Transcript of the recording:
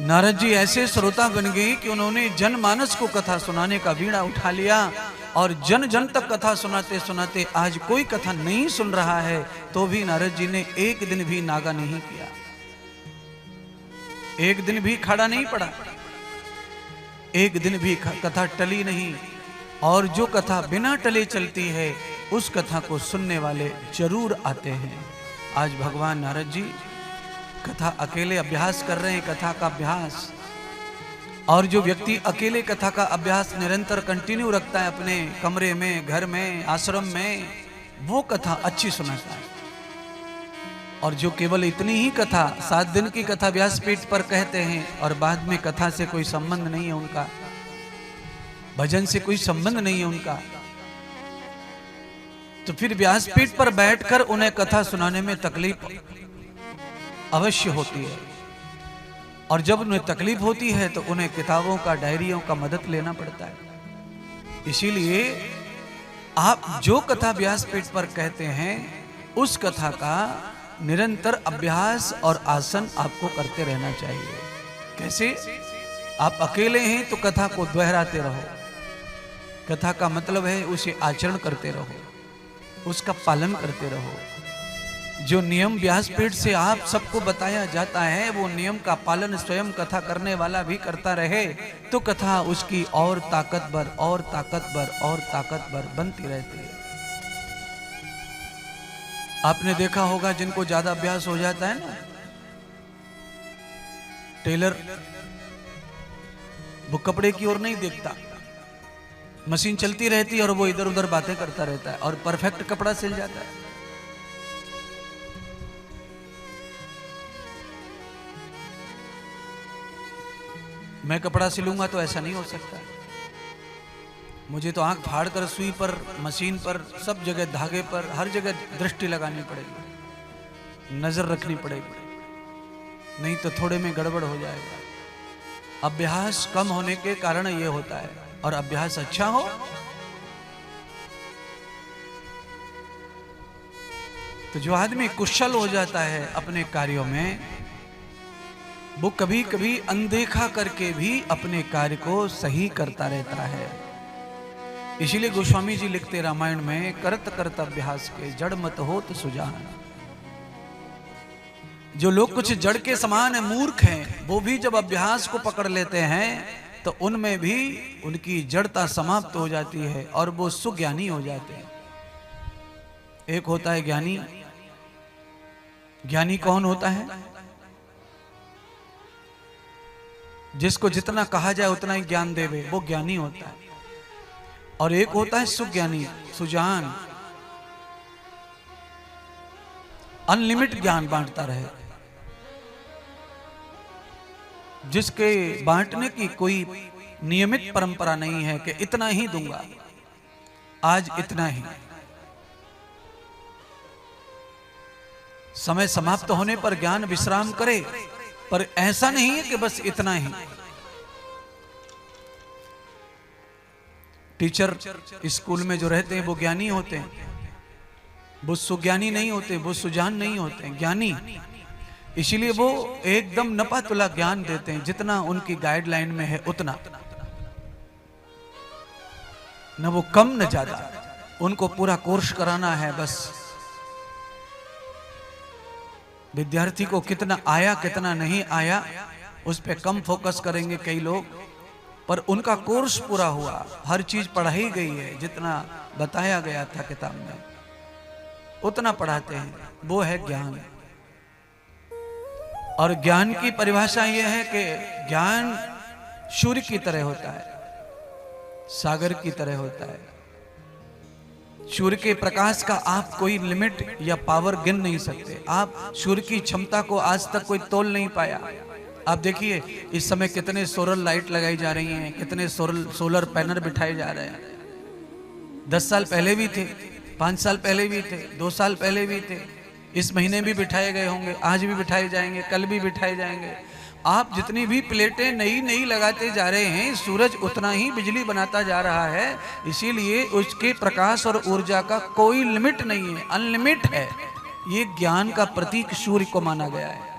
नारद जी ऐसे श्रोता बन गए कि उन्होंने जनमानस को कथा सुनाने का बीड़ा उठा लिया और जन जन तक कथा सुनाते सुनाते आज कोई कथा नहीं सुन रहा है तो भी नारद जी ने एक दिन भी नागा नहीं किया, एक दिन भी खड़ा नहीं पड़ा, एक दिन भी कथा टली नहीं। और जो कथा बिना टले चलती है उस कथा को सुनने वाले जरूर आते हैं। आज भगवान नारद जी कथा अकेले अभ्यास कर रहे हैं, कथा का अभ्यास। और जो व्यक्ति अकेले कथा का अभ्यास निरंतर कंटिन्यू रखता है अपने कमरे में, घर में, आश्रम में, वो कथा अच्छी सुनाता है। और जो केवल इतनी ही कथा 7 दिन की कथा व्यासपीठ पर कहते हैं और बाद में कथा से कोई संबंध नहीं है उनका, भजन से कोई संबंध नहीं है उनका, तो फिर व्यासपीठ पर बैठकर उन्हें कथा सुनाने में तकलीफ अवश्य होती है। और जब उन्हें तकलीफ होती है तो उन्हें किताबों का, डायरियों का मदद लेना पड़ता है। इसीलिए आप जो कथा व्यासपीठ पर कहते हैं उस कथा का निरंतर अभ्यास और आसन आपको करते रहना चाहिए। कैसे? आप अकेले हैं तो कथा को दोहराते रहो, कथा का मतलब है उसे आचरण करते रहो, उसका पालन करते रहो। जो नियम व्यासपीठ से आप सबको बताया जाता है वो नियम का पालन स्वयं कथा करने वाला भी करता रहे तो कथा उसकी और ताकतवर और ताकतवर और ताकतवर बनती रहती है। आपने देखा होगा जिनको ज्यादा अभ्यास हो जाता है ना, टेलर वो कपड़े की ओर नहीं देखता, मशीन चलती रहती है और वो इधर उधर बातें करता रहता है और परफेक्ट कपड़ा सिल जाता है। मैं कपड़ा सिलूंगा तो ऐसा नहीं हो सकता, मुझे तो आंख फाड़ कर सुई पर, मशीन पर, सब जगह धागे पर, हर जगह दृष्टि लगानी पड़ेगी, नजर रखनी पड़ेगी, नहीं तो थोड़े में गड़बड़ हो जाएगा। अभ्यास कम होने के कारण ये होता है। और अभ्यास अच्छा हो तो जो आदमी कुशल हो जाता है अपने कार्यों में, वो कभी कभी अनदेखा करके भी अपने कार्य को सही करता रहता है। इसीलिए गोस्वामी जी लिखते रामायण में, करत करत अभ्यास के जड़ मत होत सुजान। जो लोग कुछ जड़ के समान है, मूर्ख हैं, वो भी जब अभ्यास को पकड़ लेते हैं तो उनमें भी उनकी जड़ता समाप्त हो जाती है और वो सुज्ञानी हो जाते हैं। एक होता है ज्ञानी। ज्ञानी कौन होता है? जिसको जितना कहा जाए उतना ही ज्ञान देवे, वो ज्ञानी होता है। और एक होता है सुज्ञानी, सुजान, अनलिमिट ज्ञान बांटता रहे, जिसके बांटने की कोई नियमित परंपरा नहीं है कि इतना ही दूंगा, आज इतना ही, समय समाप्त होने पर ज्ञान विश्राम करे, पर ऐसा नहीं है कि बस इतना ही। टीचर स्कूल में जो रहते हैं वो ज्ञानी होते हैं, वो सुज्ञानी नहीं होते, वो सुजान नहीं होते, ज्ञानी। इसीलिए वो एकदम नपा तुला ज्ञान देते हैं, जितना उनकी गाइडलाइन में है उतना, न वो कम न ज्यादा। उनको पूरा कोर्स कराना है बस। विद्यार्थी को कितना आया कितना नहीं आया उस पर कम फोकस करेंगे कई लोग, पर उनका कोर्स पूरा हुआ, हर चीज पढ़ाई गई है, जितना बताया गया था किताब में उतना पढ़ाते हैं, वो है ज्ञान। और ज्ञान की परिभाषा यह है कि ज्ञान सूर्य की तरह होता है, सागर की तरह होता है। सूर्य के प्रकाश का आप कोई लिमिट या पावर गिन नहीं सकते। आप सूर्य की क्षमता को आज तक कोई तोल नहीं पाया। आप देखिए इस समय कितने सोलर लाइट लगाई जा रही हैं, कितने सोलर पैनल बिठाए जा रहे हैं। 10 साल पहले भी थे, 5 साल पहले भी थे, 2 साल पहले भी थे, इस महीने भी बिठाए गए होंगे, आज भी बिठाए जाएंगे, कल भी बिठाए जाएंगे। आप जितनी भी प्लेटें नई नई लगाते जा रहे हैं, सूरज उतना ही बिजली बनाता जा रहा है। इसीलिए उसके प्रकाश और ऊर्जा का कोई लिमिट नहीं है, अनलिमिट है। ये ज्ञान का प्रतीक सूर्य को माना गया है।